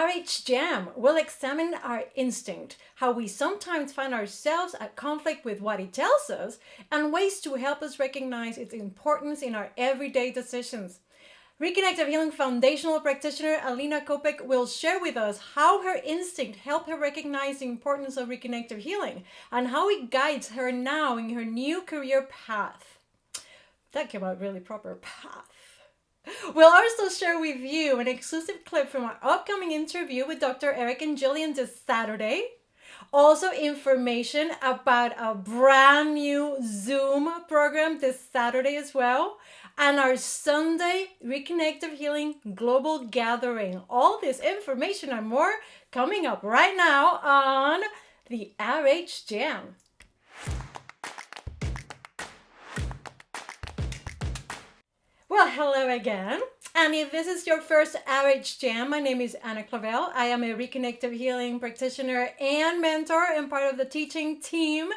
RH Jam, we'll examine our instinct, how we sometimes find ourselves at conflict with what it tells us, and ways to help us recognize its importance in our everyday decisions. Reconnective Healing foundational practitioner Alina Kopek will share with us how her instinct helped her recognize the importance of reconnective healing and how it guides her now in her new career path. That came out really proper, path. We'll also share with you an exclusive clip from our upcoming interview with Dr. Eric and Jillian this Saturday. Also, information about a brand new Zoom program this Saturday as well. And our Sunday Reconnective Healing Global Gathering. All this information and more coming up right now on the RH Jam. Well, hello again. And if this is your first RH Jam, my name is Ana Clavell. I am a Reconnective Healing practitioner and mentor and part of the teaching team.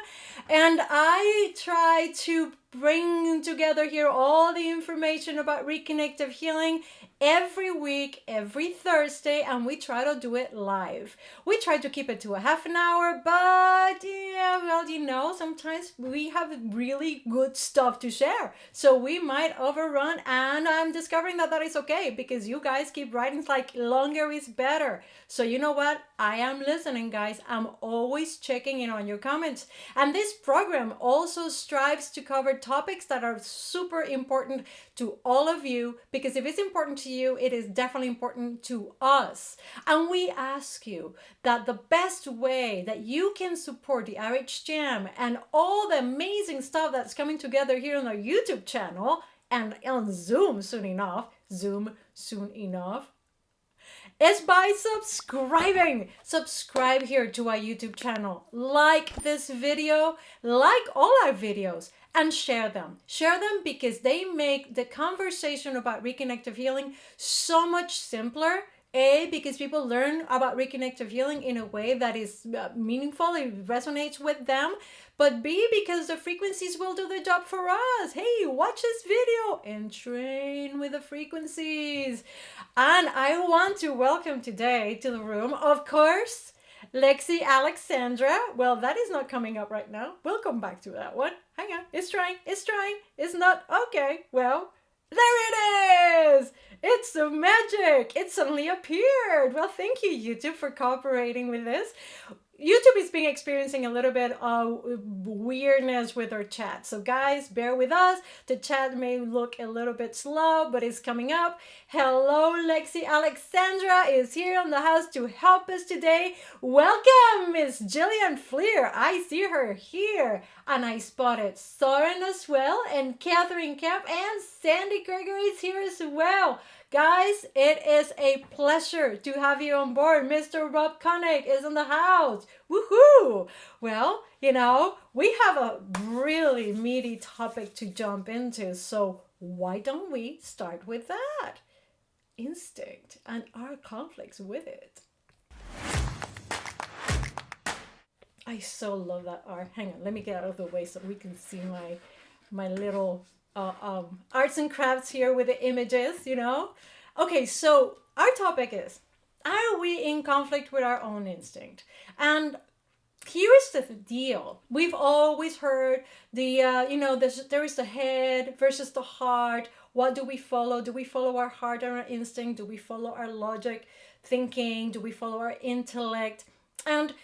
And I try to bring together here all the information about reconnective healing every week, every Thursday, and we try to do it live. We try to keep it to a half an hour, but yeah, well, you know, sometimes we have really good stuff to share. So we might overrun, and I'm discovering that that is okay because you guys keep writing. It's like longer is better. So you know what? I am listening, guys. I'm always checking in on your comments. And this program also strives to cover topics that are super important to all of you, because if it's important to you, it is definitely important to us. And we ask you that the best way that you can support the RH Jam and all the amazing stuff that's coming together here on our YouTube channel and on Zoom soon enough, is by subscribing. Subscribe here to our YouTube channel. Like this video, like all our videos, and share them. Share them because they make the conversation about reconnective healing so much simpler. A, because people learn about reconnective healing in a way that is meaningful, it resonates with them. But B, because the frequencies will do the job for us. Hey, watch this video and train with the frequencies. And I want to welcome today to the room, of course, Lexi Alexandra. Well, that is not coming up right now. We'll come back to that one. Hang on. It's trying. It's not. Okay. Well, there it is. It's the magic. It suddenly appeared. Well, thank you, YouTube, for cooperating with this. YouTube is experiencing a little bit of weirdness with our chat. So guys, bear with us. The chat may look a little bit slow, but it's coming up. Hello, Lexi Alexandra is here on the house to help us today. Welcome, Miss Jillian Fleer. I see her here. And I spotted Soren as well, and Catherine Kemp, and Sandy Gregory is here as well. Guys, it is a pleasure to have you on board. Mr. Rob Koenig is in the house. Woohoo! Well, you know, we have a really meaty topic to jump into, so why don't we start with that? Instinct and our conflicts with it. I so love that art. Hang on, let me get out of the way so we can see my little arts and crafts here with the images, you know. Okay, so our topic is, are we in conflict with our own instinct? And here's the deal. We've always heard there is the head versus the heart. What do we follow? Do we follow our heart and our instinct? Do we follow our logic thinking? Do we follow our intellect? And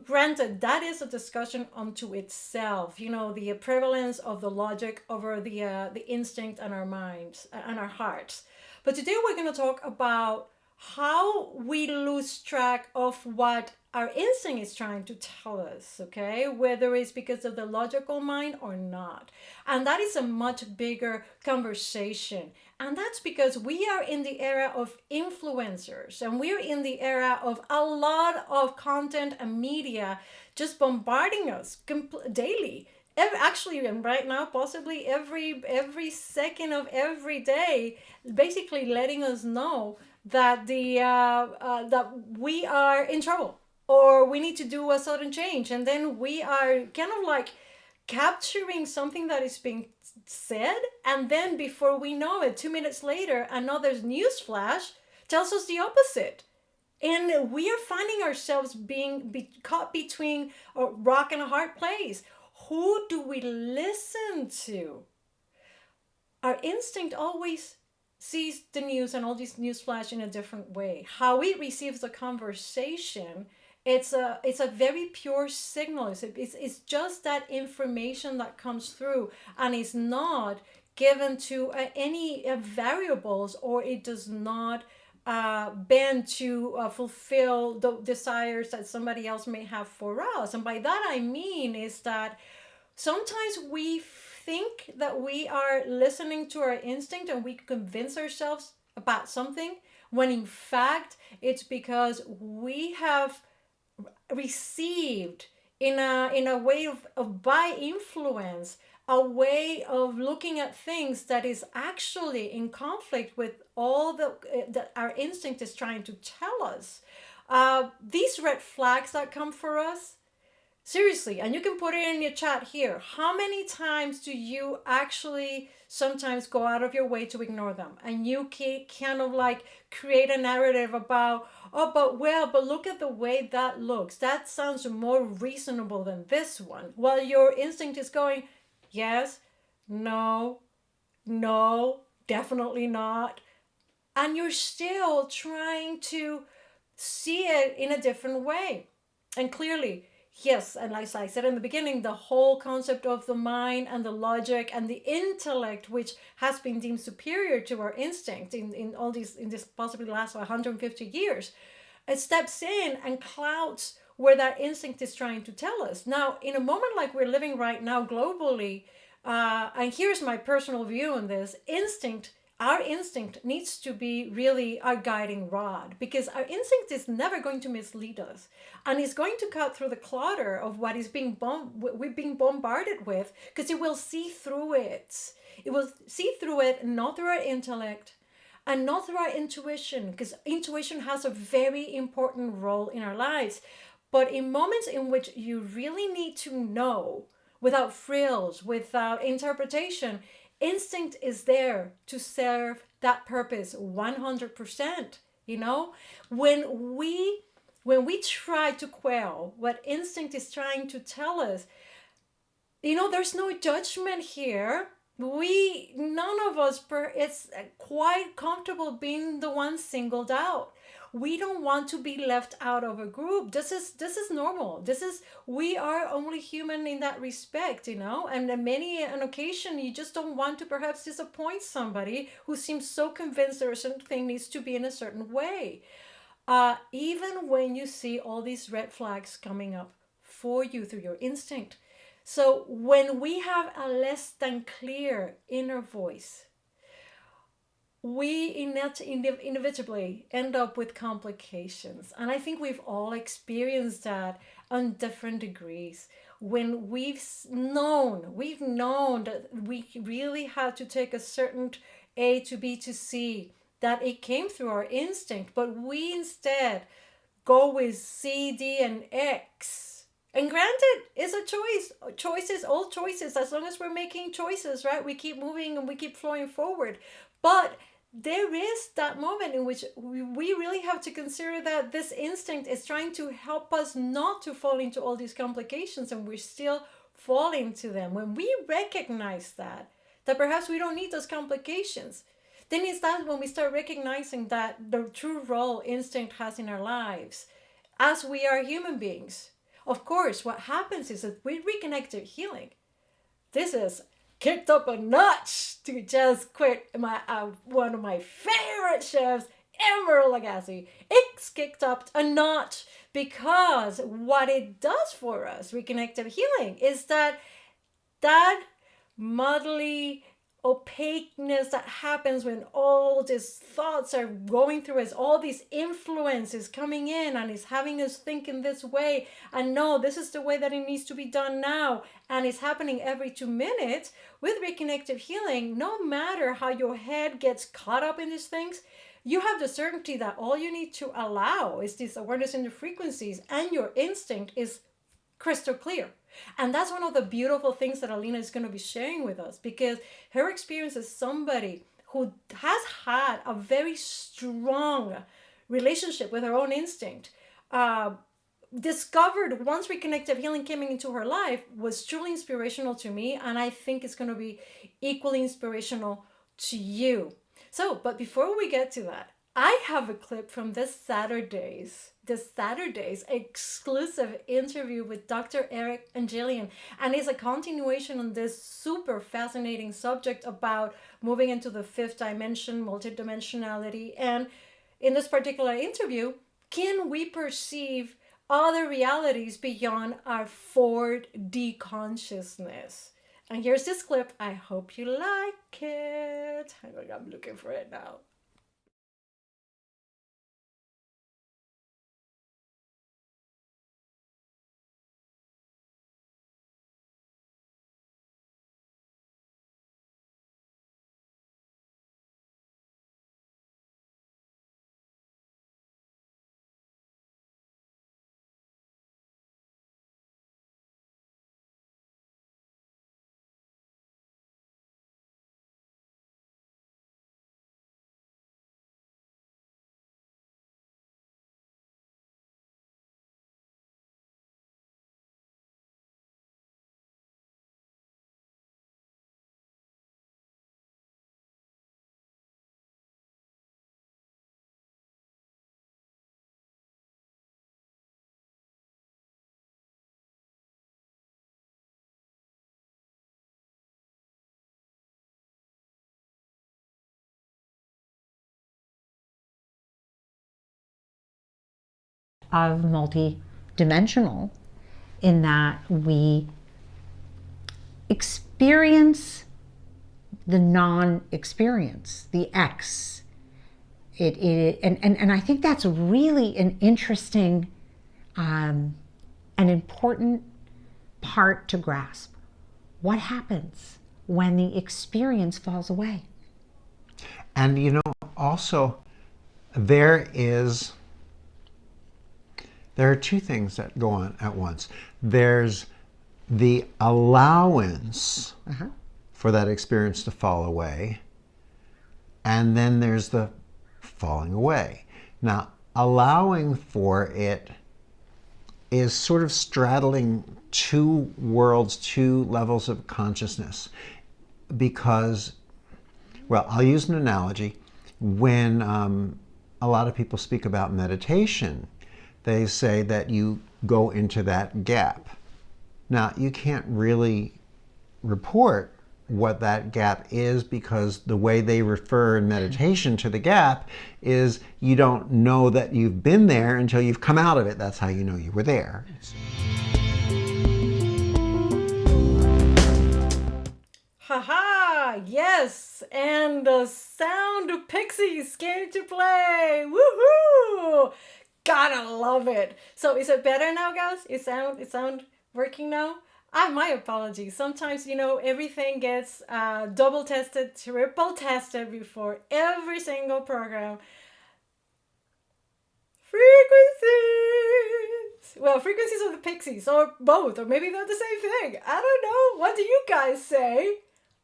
granted, that is a discussion unto itself, you know, the prevalence of the logic over the instinct and our minds and our hearts. But today we're going to talk about how we lose track of what our instinct is trying to tell us, okay? Whether it's because of the logical mind or not. And that is a much bigger conversation. And that's because we are in the era of influencers, and we're in the era of a lot of content and media just bombarding us daily. Actually, and right now, possibly every second of every day, basically letting us know that that we are in trouble or we need to do a sudden change, and then we are kind of like capturing something that is being said, and then before we know it, 2 minutes later, another news flash tells us the opposite. And we are finding ourselves being caught between a rock and a hard place. Who do we listen to? Our instinct always sees the news and all these news flash in a different way. How it receives the conversation, it's a very pure signal. It's just that information that comes through, and it's not given to any variables, or it does not bend to fulfill the desires that somebody else may have for us. And by that I mean is that sometimes we think that we are listening to our instinct and we convince ourselves about something, when in fact it's because we have received in a way of by influence, a way of looking at things that is actually in conflict with all that our instinct is trying to tell us. These red flags that come for us, seriously, and you can put it in your chat here. How many times do you actually sometimes go out of your way to ignore them? And you kind of like create a narrative about, oh, but look at the way that looks. That sounds more reasonable than this one. While your instinct is going, yes, no, no, definitely not. And you're still trying to see it in a different way. And clearly, yes, and like I said in the beginning, the whole concept of the mind and the logic and the intellect, which has been deemed superior to our instinct in all these, in this possibly last 150 years, it steps in and clouds where that instinct is trying to tell us. Now, in a moment like we're living right now globally, and here's my personal view on this: our instinct needs to be really our guiding rod, because our instinct is never going to mislead us, and it's going to cut through the clutter of what is we're being bombarded with, because it will see through it. It will see through it, not through our intellect and not through our intuition, because intuition has a very important role in our lives. But in moments in which you really need to know without frills, without interpretation, instinct is there to serve that purpose 100%. You know, when we try to quell what instinct is trying to tell us, there's no judgment here. None of us it's quite comfortable being the one singled out. We don't want to be left out of a group. This is normal. We are only human in that respect, and on many an occasion you just don't want to perhaps disappoint somebody who seems so convinced that a certain thing needs to be in a certain way. Even when you see all these red flags coming up for you through your instinct. So when we have a less than clear inner voice, we inevitably end up with complications. And I think we've all experienced that on different degrees. When we've known that we really had to take a certain A to B to C, that it came through our instinct, but we instead go with C, D, and X. And granted, it's a choice. Choices, all choices, as long as we're making choices, right? We keep moving and we keep flowing forward. But there is that moment in which we really have to consider that this instinct is trying to help us not to fall into all these complications, and we're still falling to them. When we recognize that perhaps we don't need those complications, then it's that when we start recognizing that the true role instinct has in our lives as we are human beings. Of course, what happens is that with Reconnective Healing, this is kicked up a notch, to just quote one of my favorite chefs, Emerald Lagasse. It's kicked up a notch because what it does for us, Reconnective Healing, is that muddly opaqueness that happens when all these thoughts are going through us, all these influences coming in, and it's having us think in this way, and no, this is the way that it needs to be done now, and it's happening every 2 minutes. With Reconnective Healing, no matter how your head gets caught up in these things, you have the certainty that all you need to allow is this awareness in the frequencies, and your instinct is crystal clear. And that's one of the beautiful things that Alina is going to be sharing with us, because her experience is somebody who has had a very strong relationship with her own instinct, discovered once Reconnective Healing came into her life, was truly inspirational to me. And I think it's going to be equally inspirational to you. So, but before we get to that, I have a clip from this Saturday's exclusive interview with Dr. Eric and Jillian. And it's a continuation on this super fascinating subject about moving into the fifth dimension, multidimensionality. And in this particular interview, can we perceive other realities beyond our 4D consciousness? And here's this clip. I hope you like it. I'm looking for it now. Of multi-dimensional in that we experience the non-experience, the X. And I think that's really an interesting, an important part to grasp. What happens when the experience falls away? And you know, also there are two things that go on at once. There's the allowance for that experience to fall away, and then there's the falling away. Now, allowing for it is sort of straddling two worlds, two levels of consciousness, because, well, I'll use an analogy. When a lot of people speak about meditation, they say that you go into that gap. Now, you can't really report what that gap is, because the way they refer in meditation to the gap is you don't know that you've been there until you've come out of it. That's how you know you were there. Haha, yes, and the sound of pixies came to play. Woohoo! Gotta love it. So is it better now, guys? It sound working now? My apologies. Sometimes, everything gets double tested, triple tested before every single program. Frequencies! Well, frequencies of the pixies, or both, or maybe they're the same thing. I don't know. What do you guys say?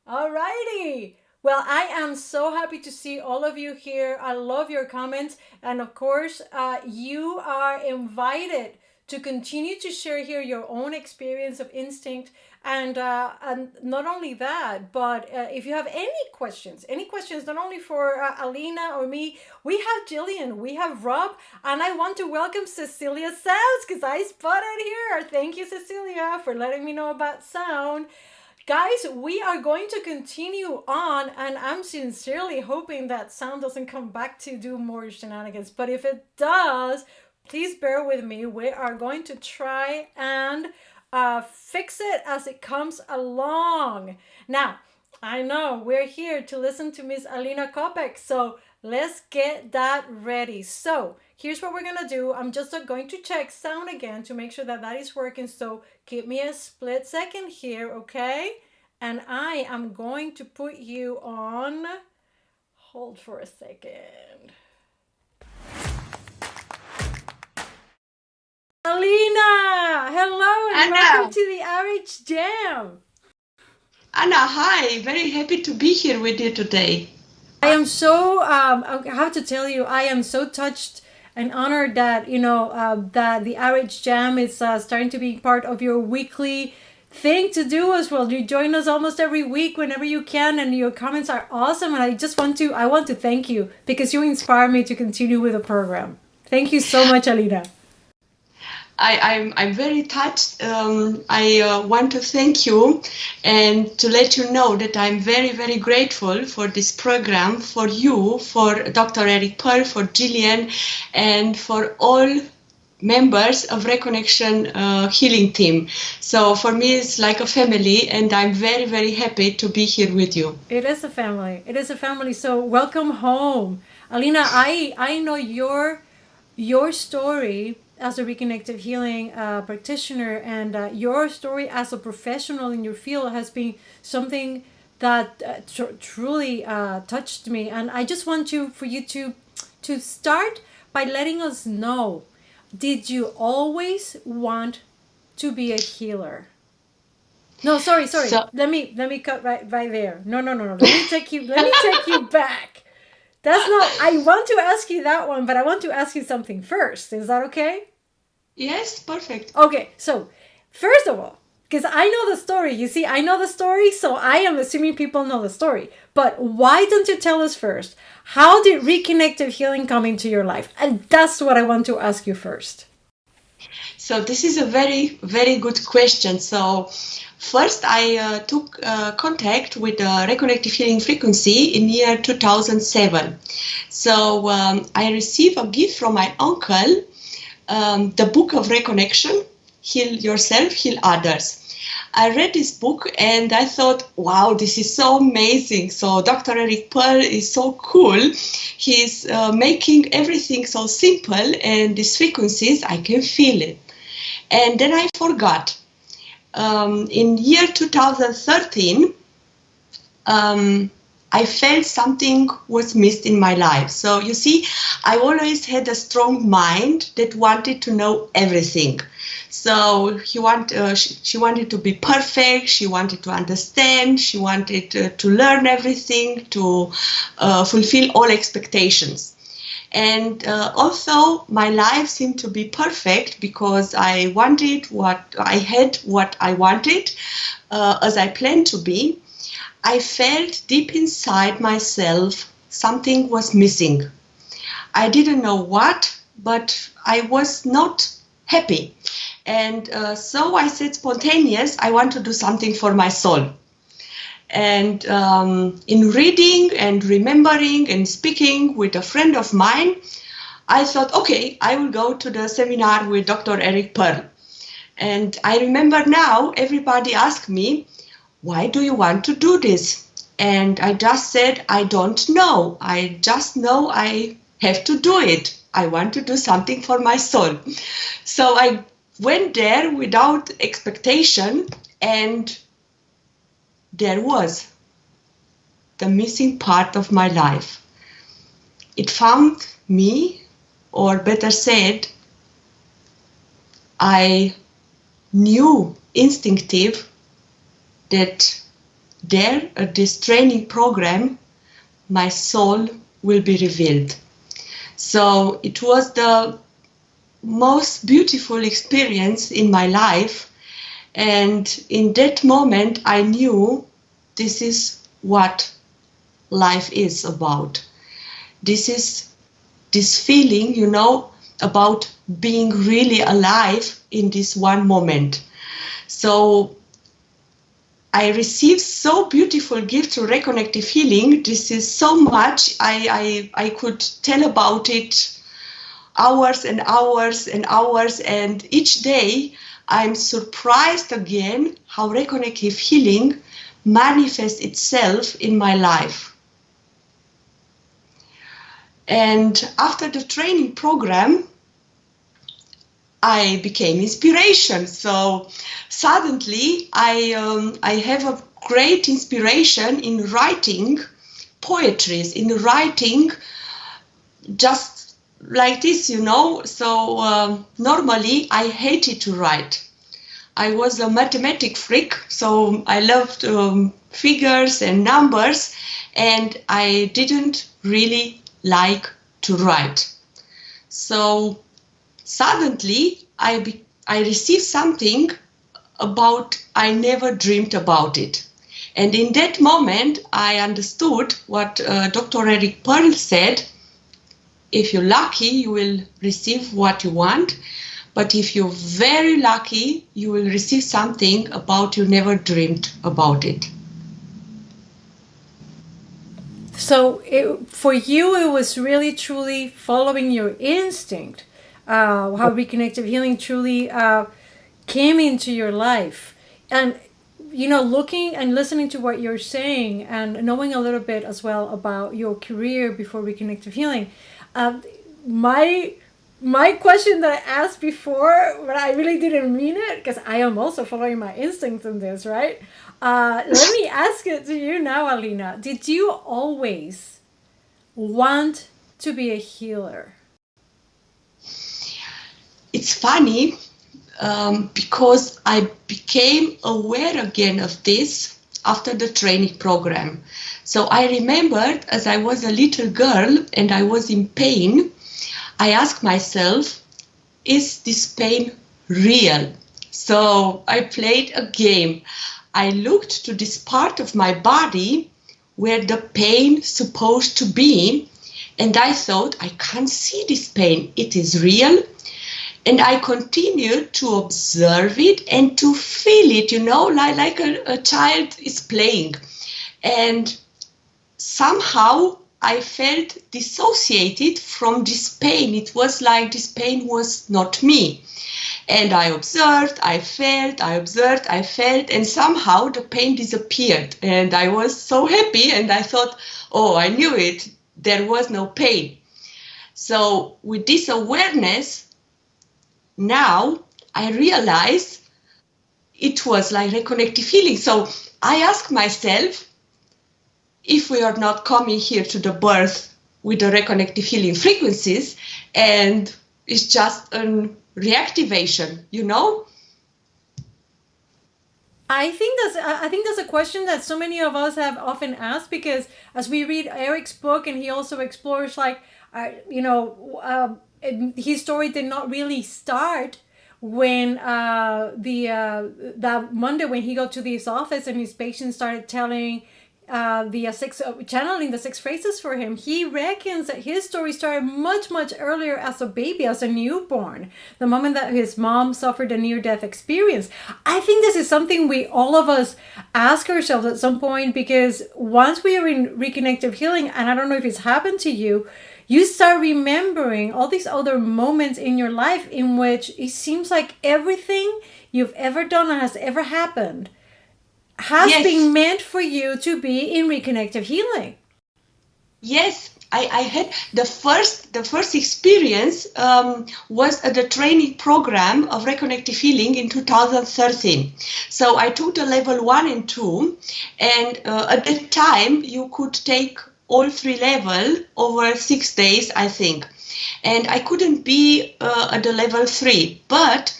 Alrighty. Well, I am so happy to see all of you here. I love your comments. And of course, you are invited to continue to share here your own experience of instinct. And not only that, but if you have any questions, not only for Alina or me, we have Jillian, we have Rob, and I want to welcome Cecilia Sounds, because I spotted here. Thank you, Cecilia, for letting me know about sound. Guys, we are going to continue on, and I'm sincerely hoping that sound doesn't come back to do more shenanigans. But if it does, please bear with me. We are going to try and fix it as it comes along. Now, I know we're here to listen to Miss Alina Kopek, so let's get that ready. So here's what we're gonna do. I'm just going to check sound again to make sure that that is working. So give me a split second here, okay? And I am going to put you on hold for a second. Alina, hello and Ana. welcome to the RH Jam. Anna, hi. Very happy to be here with you today. I am so, I have to tell you, I am so touched and honored that, that the RH Jam is starting to be part of your weekly thing to do as well. You join us almost every week whenever you can, and your comments are awesome. And I want to thank you because you inspire me to continue with the program. Thank you so much, Alina. I'm very touched. I want to thank you and to let you know that I'm very, very grateful for this program, for you, for Dr. Eric Pearl, for Jillian, and for all members of Reconnection Healing team. So for me, it's like a family, and I'm very, very happy to be here with you. It is a family. It is a family. So welcome home. Alina, I know your story as a Reconnective Healing practitioner, and your story as a professional in your field has been something that truly touched me. And I just want for you to start by letting us know, did you always want to be a healer? No, sorry. So, let me cut right there. No. Let me take you back. That's not, I want to ask you that one, but I want to ask you something first. Is that okay? yes, perfect. Okay, so first of all, because I know the story, you see, I know the story, so I am assuming people know the story. But why don't you tell us first? How did Reconnective Healing come into your life? And that's what I want to ask you first. So this is a very, very good question. So first, I took contact with the Reconnective Healing frequency in year 2007. So I received a gift from my uncle, the book of Reconnection, Heal Yourself, Heal Others. I read this book and I thought, wow, this is so amazing. So Dr. Eric Pearl is so cool. He's making everything so simple, and these frequencies, I can feel it. And then I forgot. In year 2013, I felt something was missed in my life. So you see, I always had a strong mind that wanted to know everything. So she wanted to be perfect. She wanted to understand. She wanted to learn everything, to fulfill all expectations. And although my life seemed to be perfect because I wanted what I wanted, as I planned to be, I felt deep inside myself something was missing. I didn't know what, but I was not happy. And so I said spontaneous, I want to do something for my soul. And in reading and remembering and speaking with a friend of mine, I thought, okay, I will go to the seminar with Dr. Eric Pearl. And I remember now everybody asked me, why do you want to do this? And I just said, I don't know. I just know I have to do it. I want to do something for my soul. So I went there without expectation, and there was the missing part of my life. It found me, or better said, I knew instinctive that there at this training program, my soul will be revealed. So it was the most beautiful experience in my life. And in that moment, I knew this is what life is about. This is this feeling, about being really alive in this one moment. So I received so beautiful gift through Reconnective Healing. This is so much. I could tell about it hours and hours and hours. And each day I'm surprised again how Reconnective Healing manifests itself in my life. And after the training program, I became inspiration. So suddenly I have a great inspiration in writing poetries, in writing just like this, So normally I hated to write. I was a mathematic freak, so I loved figures and numbers, and I didn't really like to write. So suddenly I received something about I never dreamed about it. And in that moment, I understood what Dr. Eric Pearl said. If you're lucky, you will receive what you want. But if you're very lucky, you will receive something about you never dreamed about it. So for you, it was really truly following your instinct. How Reconnective Healing truly came into your life. And, you know, looking and listening to what you're saying and knowing a little bit as well about your career before Reconnective Healing, my question that I asked before, but I really didn't mean it, because I am also following my instincts in this, right? Let me ask it to you now, Alina. Did you always want to be a healer? It's funny because I became aware again of this after the training program. So I remembered as I was a little girl and I was in pain, I asked myself, is this pain real? So I played a game. I looked to this part of my body where the pain is supposed to be, and I thought, I can't see this pain. It is real. And I continued to observe it and to feel it, you know, like a child is playing. And somehow I felt dissociated from this pain. It was like this pain was not me. And I observed, I felt, I observed, I felt, and somehow the pain disappeared. And I was so happy, and I thought, oh, I knew it. There was no pain. So with this awareness, now I realize it was like reconnective healing. So I ask myself, if we are not coming here to the birth with the reconnective healing frequencies, and it's just a reactivation, you know? I think that's a question that so many of us have often asked, because as we read Eric's book, and he also explores his story did not really start when that Monday when he got to this office and his patient started telling channeling the 6 phrases for him. He reckons that his story started much earlier, as a baby, as a newborn, the moment that his mom suffered a near-death experience. I think this is something we all of us ask ourselves at some point, because once we are in reconnective healing, and I don't know if it's happened to you, you start remembering all these other moments in your life in which it seems like everything you've ever done or has ever happened has been meant for you to be in reconnective healing. Yes, I had the first experience was at the training program of Reconnective Healing in 2013. So I took the level 1 and 2, and at that time you could take all 3 levels over 6 days, I think. And I couldn't be at the level 3, but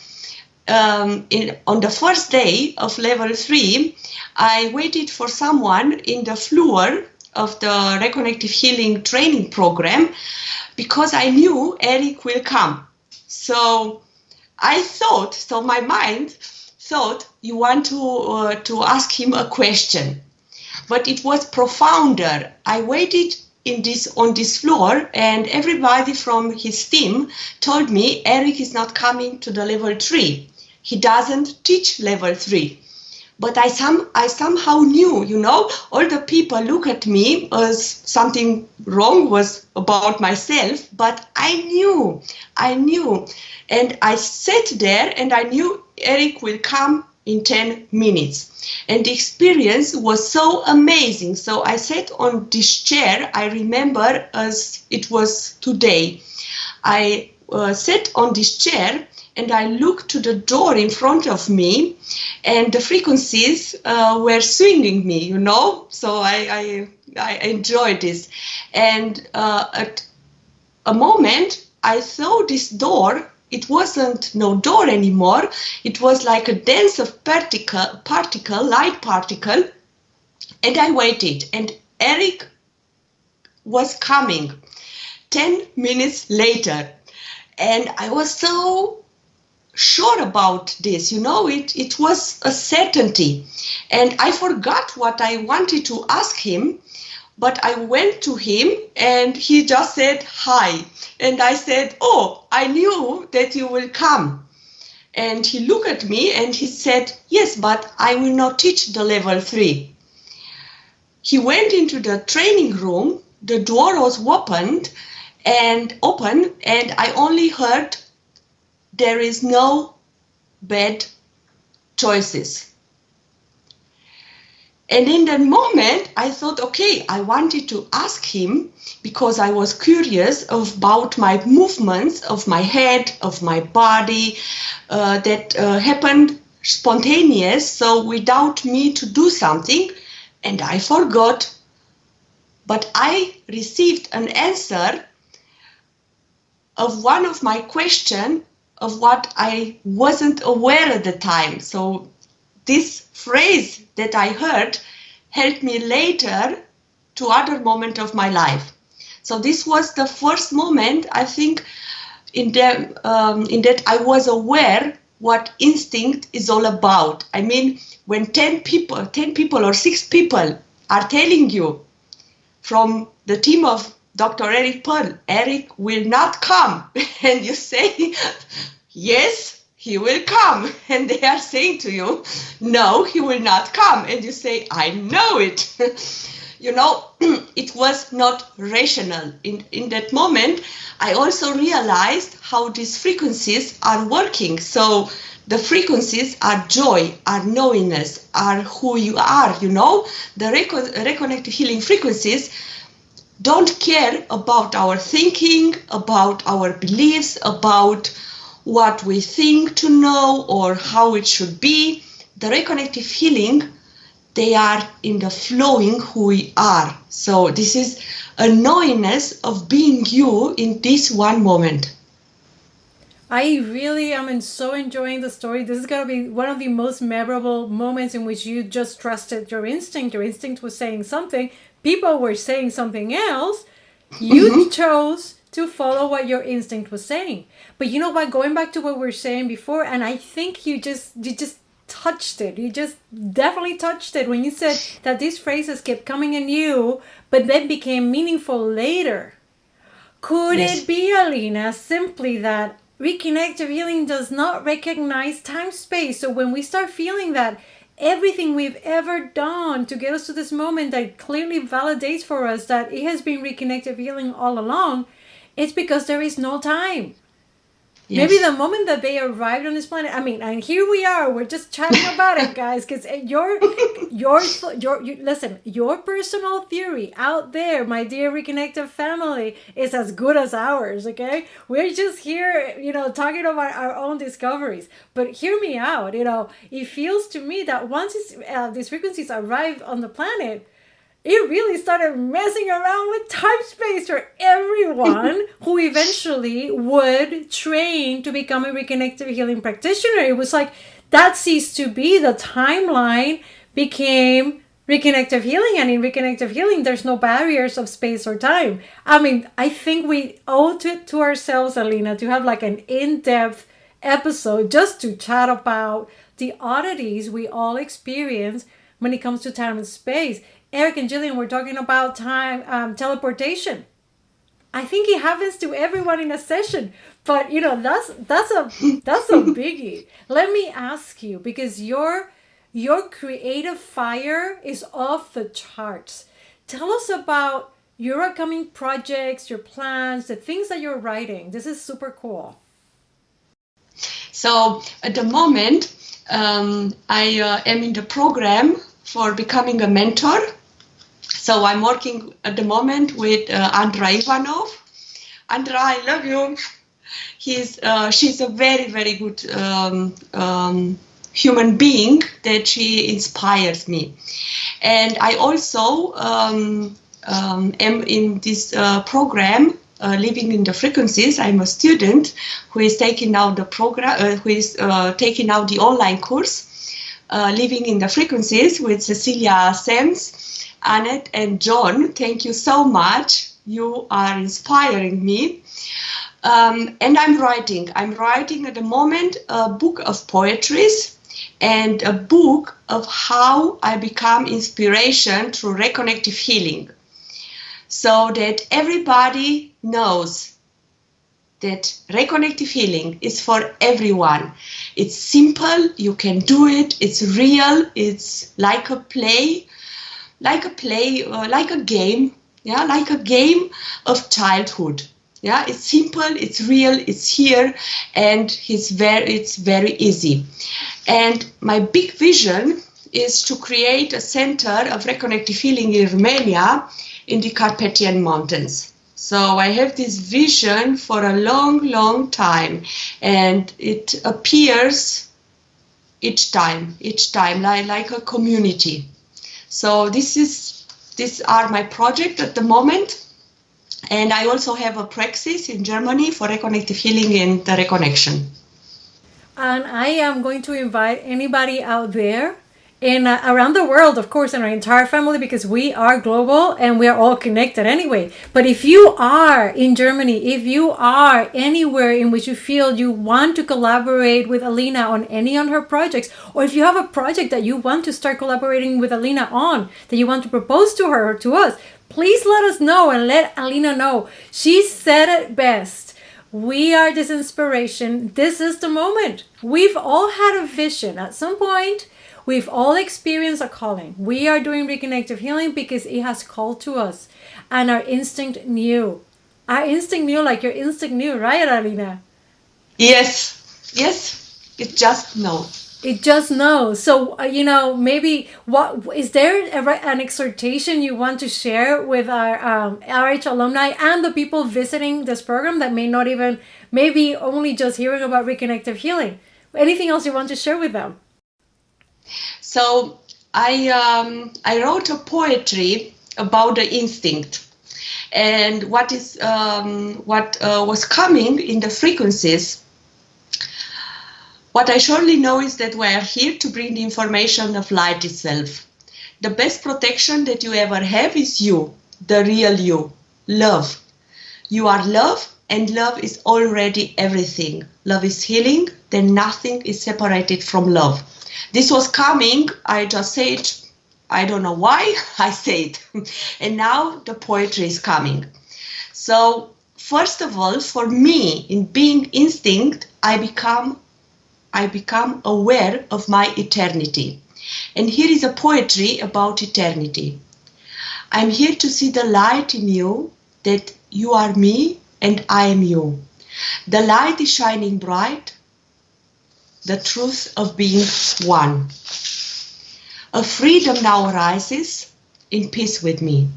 on the first day of level 3, I waited for someone in the floor of the Reconnective Healing training program, because I knew Eric will come. So my mind thought, you want to ask him a question, but it was profounder. I waited on this floor, and everybody from his team told me Eric is not coming to the level 3. He doesn't teach level 3. But I somehow knew, you know, all the people look at me as something wrong was about myself, but I knew. And I sat there and I knew Eric will come in 10 minutes. And the experience was so amazing. So I sat on this chair, I remember as it was today. I sat on this chair and I looked to the door in front of me, and the frequencies were swinging me, you know. So I enjoyed this. And at a moment, I saw this door. It wasn't no door anymore. It was like a dance of light particle. And I waited, and Eric was coming. 10 minutes later, And I was so sure about this, it was a certainty. And I forgot what I wanted to ask him, but I went to him and he just said hi. And I said, oh, I knew that you will come. And he looked at me and he said, yes, but I will not teach the level 3. He went into the training room, the door was opened, and I only heard, there is no bad choices. And in that moment, I thought, okay, I wanted to ask him because I was curious about my movements of my head, of my body, that happened spontaneous, so without me to do something, and I forgot. But I received an answer of one of my questions of what I wasn't aware at the time. So this phrase that I heard helped me later to other moment of my life. So this was the first moment, I think, in that I was aware what instinct is all about. I mean, when 10 people or 6 people are telling you from the team of Dr. Eric Pearl, Eric will not come, and you say, yes, he will come, and they are saying to you, no, he will not come, and you say, I know it. It was not rational. In that moment, I also realized how these frequencies are working. So the frequencies are joy, are knowingness, are who you are, The Reconnective Healing frequencies don't care about our thinking, about our beliefs, about what we think to know or how it should be. The Reconnective Healing, they are in the flowing who we are. So this is a knowingness of being you in this one moment. I really am so enjoying the story. This is going to be one of the most memorable moments in which you just trusted your instinct. Your instinct was saying something. People were saying something else. You chose to follow what your instinct was saying. But you know what? Going back to what we were saying before, and I think you just touched it. You just definitely touched it when you said that these phrases kept coming in you, but then became meaningful later. Could it be, Alina, simply that Reconnective Healing does not recognize time-space? So when we start feeling that everything we've ever done to get us to this moment that clearly validates for us that it has been Reconnective Healing all along, it's because there is no time. Yes. Maybe the moment that they arrived on this planet, and here we are, we're just chatting about it, guys, because listen, your personal theory out there, my dear Reconnective family, is as good as ours, okay? We're just here, talking about our own discoveries. But hear me out, it feels to me that once these frequencies arrive on the planet, it really started messing around with time-space for everyone who eventually would train to become a Reconnective Healing practitioner. It was like that ceased to be. The timeline became Reconnective Healing, and in Reconnective Healing, there's no barriers of space or time. I think we owe it to ourselves, Alina, to have like an in-depth episode just to chat about the oddities we all experience when it comes to time and space. Eric and Jillian were talking about time teleportation. I think it happens to everyone in a session, but that's a biggie. Let me ask you, because your creative fire is off the charts. Tell us about your upcoming projects, your plans, the things that you're writing. This is super cool. So at the moment, I am in the program for becoming a mentor. So I'm working at the moment with Andra Ivanov. Andra, I love you. She's a very, very good human being that she inspires me. And I also am in this program, Living in the Frequencies. I'm a student who is taking now the program, who is taking now the online course, Living in the Frequencies with Cecilia Sams, Annette and John. Thank you so much. You are inspiring me. And I'm writing. I'm writing at the moment a book of poetries and a book of how I become inspiration through reconnective healing, so that everybody knows that reconnective healing is for everyone. It's simple, you can do it, it's real, it's like a play, like a game, yeah, like a game of childhood. Yeah, it's simple, it's real, it's here, and it's very easy. And my big vision is to create a center of reconnective healing in Romania, in the Carpathian Mountains. So I have this vision for a long time, and it appears each time like a community. So these are my projects at the moment. And I also have a praxis in Germany for reconnective healing and the reconnection. And I am going to invite anybody out there and around the world, of course, and our entire family, because we are global and we are all connected anyway. But if you are in Germany, if you are anywhere in which you feel you want to collaborate with Alina on any of her projects, or if you have a project that you want to start collaborating with Alina on, that you want to propose to her or to us, please let us know and let Alina know. She said it best. We are this inspiration. This is the moment. We've all had a vision at some point. We've all experienced a calling. We are doing reconnective healing because it has called to us. And our instinct knew. Our instinct knew like your instinct knew, right, Alina? Yes. It just knows. It just knows. So, maybe what is there an exhortation you want to share with our RH alumni and the people visiting this program that may not even, maybe only just hearing about reconnective healing? Anything else you want to share with them? So I wrote a poetry about the instinct, and what was coming in the frequencies. What I surely know is that we are here to bring the information of light itself. The best protection that you ever have is you, the real you, love. You are love, and love is already everything. Love is healing, then nothing is separated from love. This was coming, I just said, I don't know why, I said. And now the poetry is coming. So, first of all, for me, in being instinct, I become aware of my eternity. And here is a poetry about eternity. I'm here to see the light in you, that you are me and I am you. The light is shining bright, the truth of being one. A freedom now arises in peace with me.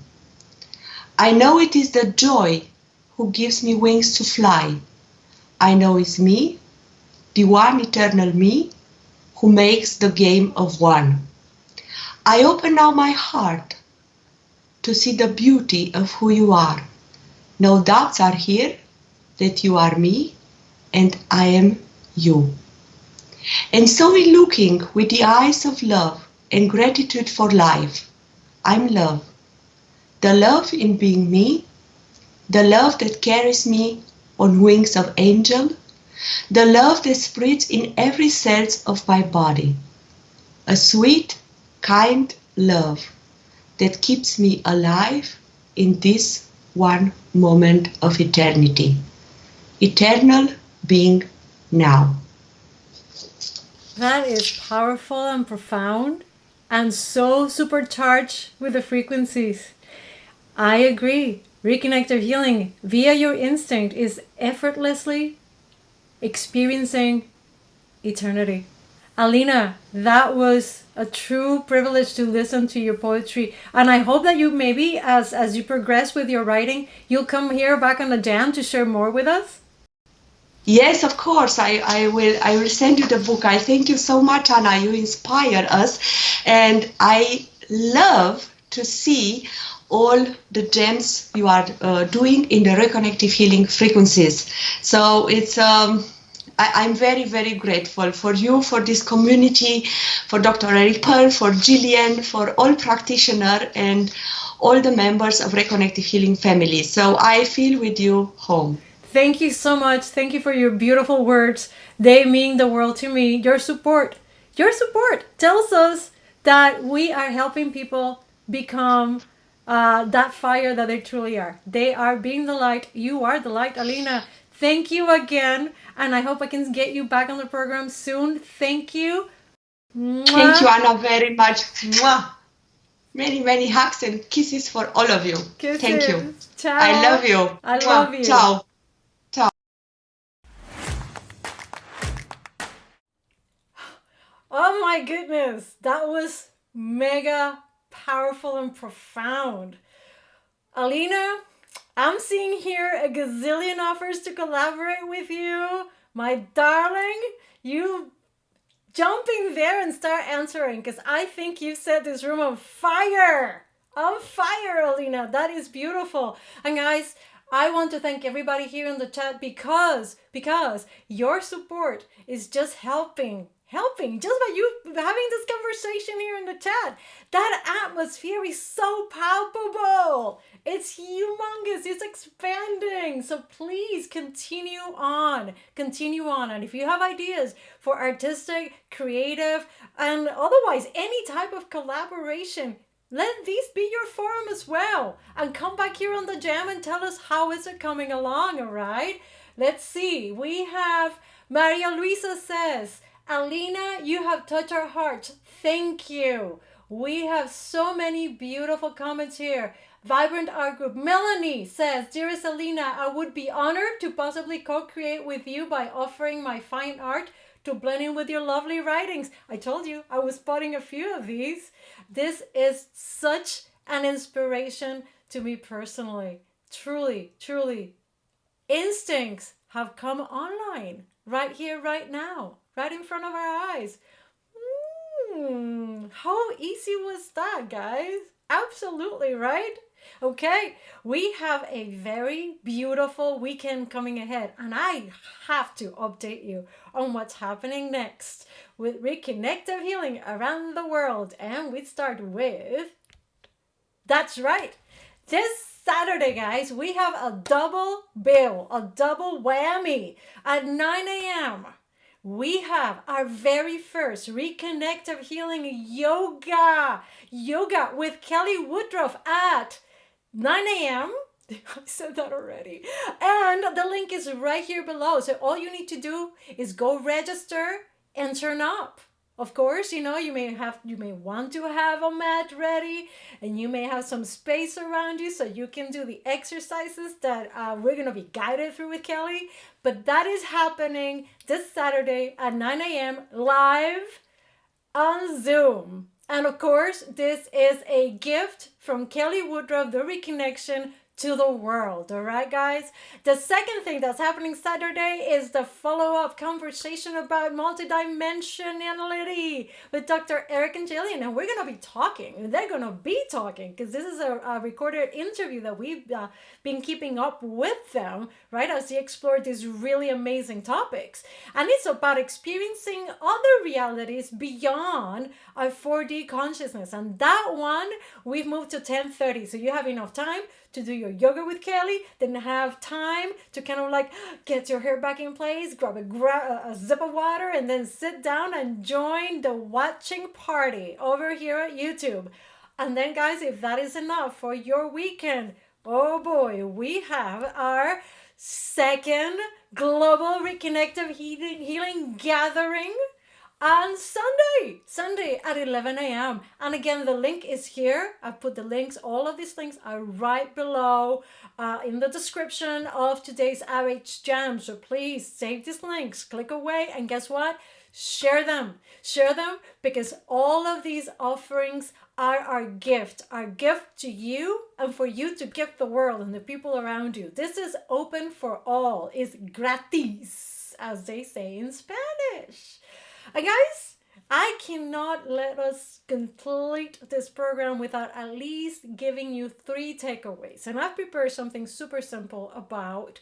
I know it is the joy who gives me wings to fly. I know it's me, the one eternal me, who makes the game of one. I open now my heart to see the beauty of who you are. No doubts are here that you are me and I am you. And so in looking with the eyes of love and gratitude for life, I'm love. The love in being me, the love that carries me on wings of angel, the love that spreads in every cell of my body. A sweet, kind love that keeps me alive in this one moment of eternity. Eternal being now. That is powerful and profound and so supercharged with the frequencies. I agree. Reconnective healing via your instinct is effortlessly experiencing eternity. Alina, that was a true privilege to listen to your poetry. And I hope that you maybe, as you progress with your writing, you'll come here back on the jam to share more with us. Yes, of course. I will send you the book. I thank you so much, Anna. You inspire us. And I love to see all the gems you are doing in the reconnective healing frequencies. So it's I'm very, very grateful for you, for this community, for Dr. Eric Pearl, for Jillian, for all practitioners and all the members of Reconnective Healing family. So I feel with you home. Thank you so much. Thank you for your beautiful words. They mean the world to me. Your support tells us that we are helping people become that fire that they truly are. They are being the light. You are the light, Alina. Thank you again. And I hope I can get you back on the program soon. Thank you. Thank you, Anna, very much. Mwah. Many, many hugs and kisses for all of you. Kisses. Thank you. Ciao. I love you. I Mwah. love you. Ciao. Ciao. Oh my goodness. That was mega powerful and profound. Alina, I'm seeing here a gazillion offers to collaborate with you. My darling, you jump in there and start answering, because I think you set this room on fire. On fire, Alina. That is beautiful. And guys, I want to thank everybody here in the chat because your support is just helping just by you having this conversation here in the chat. That atmosphere is so palpable. It's humongous. It's expanding. So please continue on. And if you have ideas for artistic, creative, and otherwise any type of collaboration, let these be your forum as well. And come back here on the jam and tell us how is it coming along, all right? Let's see. We have Maria Luisa says, Alina, you have touched our hearts. Thank you. We have so many beautiful comments here. Vibrant Art Group. Melanie says, Dearest Alina, I would be honored to possibly co-create with you by offering my fine art to blend in with your lovely writings. I told you I was spotting a few of these. This is such an inspiration to me personally. Truly, truly. Instincts have come online right here, right now, right in front of our eyes. How easy was that, guys? Absolutely, right? Okay, we have a very beautiful weekend coming ahead, and I have to update you on what's happening next with Reconnective Healing around the world. And we start with, that's right, this Saturday, guys, we have a double bill, a double whammy at 9 a.m. We have our very first Reconnective Healing yoga with Kelly Woodruff at 9 a.m. I said that already. And the link is right here below. So all you need to do is go register and turn up. Of course, you know, you may want to have a mat ready, and you may have some space around you so you can do the exercises that we're going to be guided through with Kelly. But that is happening this Saturday at 9 a.m. live on Zoom. And of course, this is a gift from Kelly Woodruff, the Reconnection, to the world. All right, guys? The second thing that's happening Saturday is the follow-up conversation about multidimensionality with Dr. Eric and Jillian. And we're going to be talking. They're going to be talking, because this is a recorded interview that we've been keeping up with them, right, as they explore these really amazing topics. And it's about experiencing other realities beyond our 4D consciousness. And that one, we've moved to 10:30. So you have enough time to do your yoga with Kelly, then have time to kind of like get your hair back in place, grab a sip of water, and then sit down and join the watching party over here at YouTube. And then, guys, if that is enough for your weekend, oh boy, we have our second Global Reconnective Healing Gathering on Sunday at 11 a.m. And again, the link is here. I've put the links. All of these links are right below in the description of today's RH Jam. So please save these links, click away, and guess what? Share them. Share them, because all of these offerings are our gift to you, and for you to gift the world and the people around you. This is open for all. It's gratis, as they say in Spanish. And guys, I cannot let us complete this program without at least giving you 3 takeaways. And I've prepared something super simple about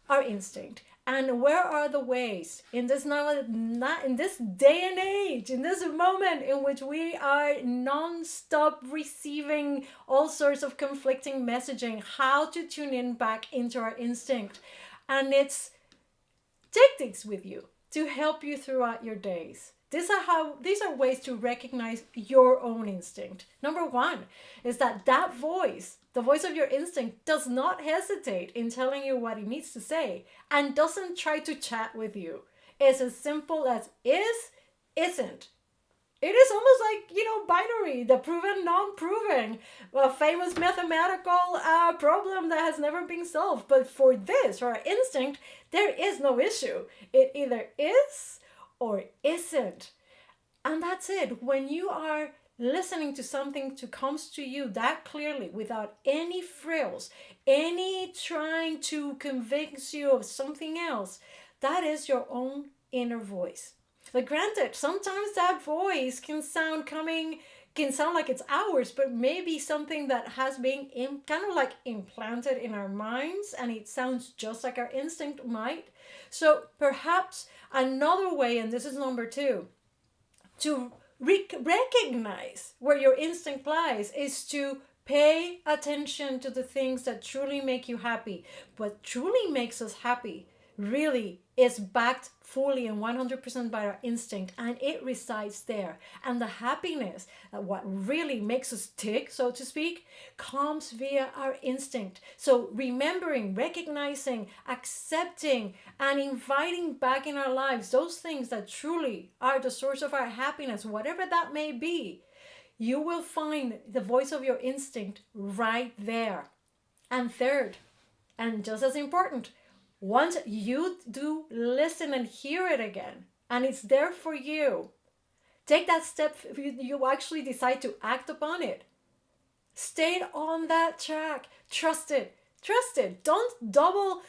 our instinct. And where are the ways in this in this day and age, in this moment in which we are non-stop receiving all sorts of conflicting messaging, how to tune in back into our instinct. And it's take things with you to help you throughout your days. These are ways to recognize your own instinct. Number one is that voice, the voice of your instinct, does not hesitate in telling you what it needs to say and doesn't try to chat with you. It's as simple as is, isn't. It is almost like, binary, the proven, non-proven, a famous mathematical problem that has never been solved. But for our instinct, there is no issue. It either is or isn't. And that's it. When you are listening to something that comes to you that clearly, without any frills, any trying to convince you of something else, that is your own inner voice. But granted, sometimes that voice can sound like it's ours, but maybe something that has been kind of like implanted in our minds, and it sounds just like our instinct might. So perhaps another way, and this is number 2, to recognize where your instinct lies is to pay attention to the things that truly make you happy. What truly makes us happy really is backed fully and 100% by our instinct, and it resides there. And the happiness, what really makes us tick, so to speak, comes via our instinct. So remembering, recognizing, accepting, and inviting back in our lives those things that truly are the source of our happiness, whatever that may be, you will find the voice of your instinct right there. And third, and just as important, once you do listen and hear it again, and it's there for you, take that step. You actually decide to act upon it. Stay on that track. Trust it. Don't double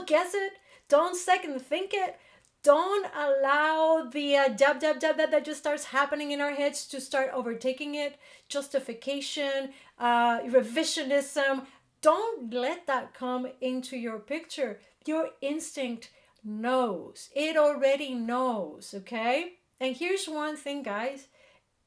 guess it. Don't second think it. Don't allow the jab that just starts happening in our heads to start overtaking it. Justification, revisionism. Don't let that come into your picture. Your instinct knows. It already knows, okay? And here's one thing, guys.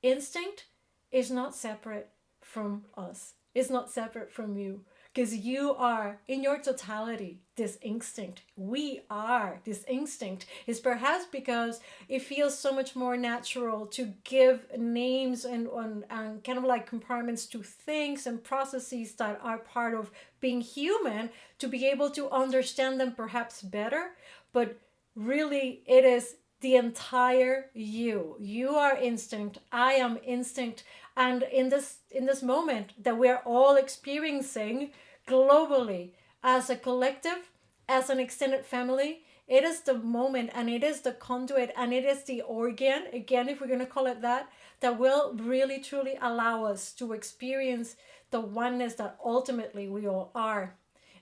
Instinct is not separate from us. It's not separate from you. Because you are, in your totality, this instinct. We are this instinct. It's perhaps because it feels so much more natural to give names and kind of like compartments to things and processes that are part of being human, to be able to understand them perhaps better. But really, it is the entire you. You are instinct. I am instinct. And in this moment that we're all experiencing globally, as a collective, as an extended family, it is the moment, and it is the conduit, and it is the organ, again, if we're going to call it that will really truly allow us to experience the oneness that ultimately we all are.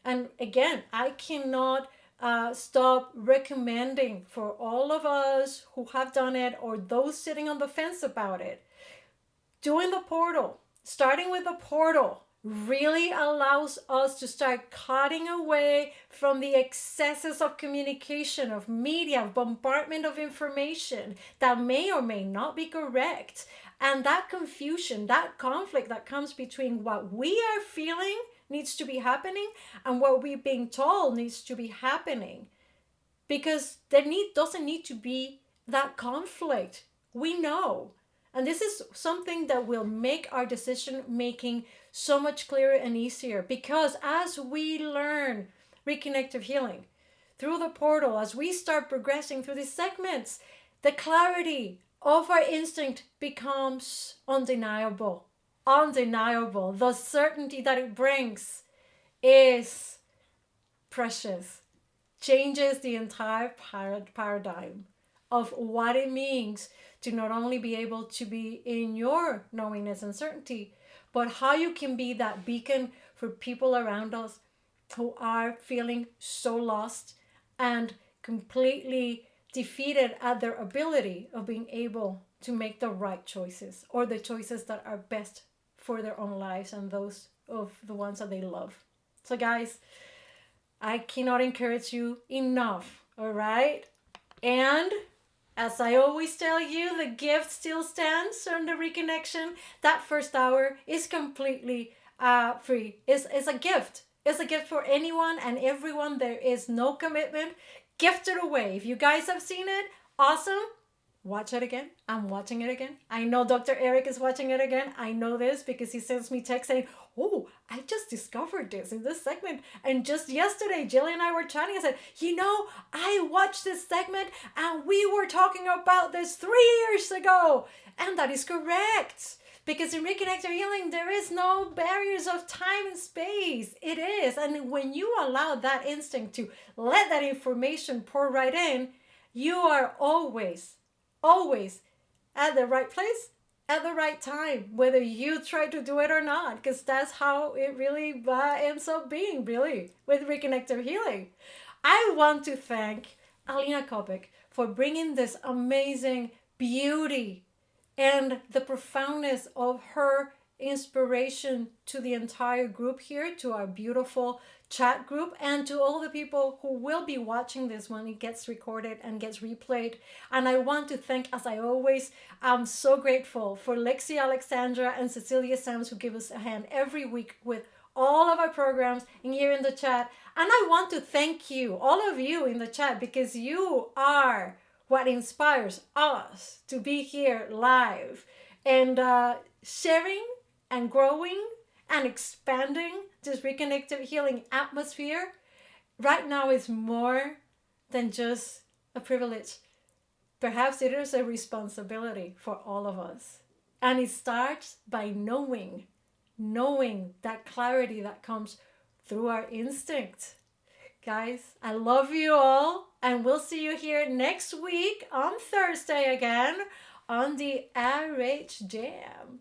And again, I cannot stop recommending for all of us who have done it, or those sitting on the fence about it, doing the portal, starting with the portal, really allows us to start cutting away from the excesses of communication, of media, of bombardment of information that may or may not be correct. And that confusion, that conflict that comes between what we are feeling needs to be happening and what we're being told needs to be happening. Because there doesn't need to be that conflict. We know. And this is something that will make our decision making so much clearer and easier, because as we learn Reconnective Healing through the portal, as we start progressing through these segments, the clarity of our instinct becomes undeniable. Undeniable. The certainty that it brings is precious. Changes the entire paradigm of what it means to not only be able to be in your knowingness and certainty, but how you can be that beacon for people around us who are feeling so lost and completely defeated at their ability of being able to make the right choices, or the choices that are best for their own lives and those of the ones that they love. So guys, I cannot encourage you enough, all right? And as I always tell you, the gift still stands on the reconnection. That first hour is completely free. It's a gift. It's a gift for anyone and everyone. There is no commitment. Gift it away. If you guys have seen it, awesome. Watch it again. I'm watching it again. I know Dr. Eric is watching it again. I know this because he sends me text saying, oh, I just discovered this in this segment. And just yesterday, Jillian and I were chatting. I said, I watched this segment and we were talking about this 3 years ago. And that is correct. Because in Reconnective Healing, there is no barriers of time and space. It is. And when you allow that instinct to let that information pour right in, you are always at the right place at the right time, whether you try to do it or not, because that's how it really ends up being, really, with Reconnective Healing. I want to thank Alina Kopek for bringing this amazing beauty and the profoundness of her inspiration to the entire group here, to our beautiful chat group, and to all the people who will be watching this when it gets recorded and gets replayed. And I want to thank, as I always, I'm so grateful for Lexi Alexandra and Cecilia Sams, who give us a hand every week with all of our programs and here in the chat. And I want to thank you, all of you in the chat, because you are what inspires us to be here live and sharing and growing and expanding this Reconnective Healing atmosphere. Right now is more than just a privilege. Perhaps it is a responsibility for all of us. And it starts by knowing that clarity that comes through our instinct. Guys, I love you all, and we'll see you here next week on Thursday again on the RH Jam.